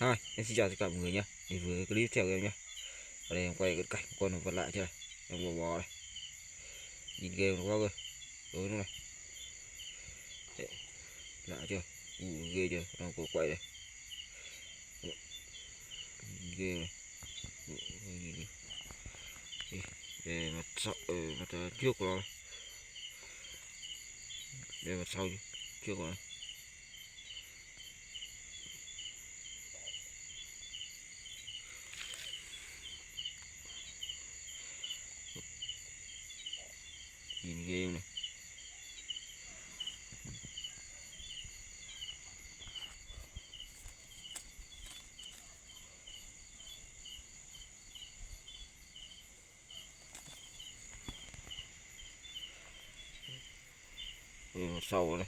Hi, em xin chào tất cả mọi người nhé. Thì với clip theo em nhé. Ở đây em quay cái cảnh con vật lạ chưa này. Em bò bò này. Nhìn ghê nó quá cơ. Đối nó này. Đấy, lạ chưa? Ghê chưa? Nó cổ quậy đây. Ghê này. Đây mặt sau, mặt trước của nó này. Đây mặt sau trước của nó. Nhìn ghê này. Đây mặt sau này.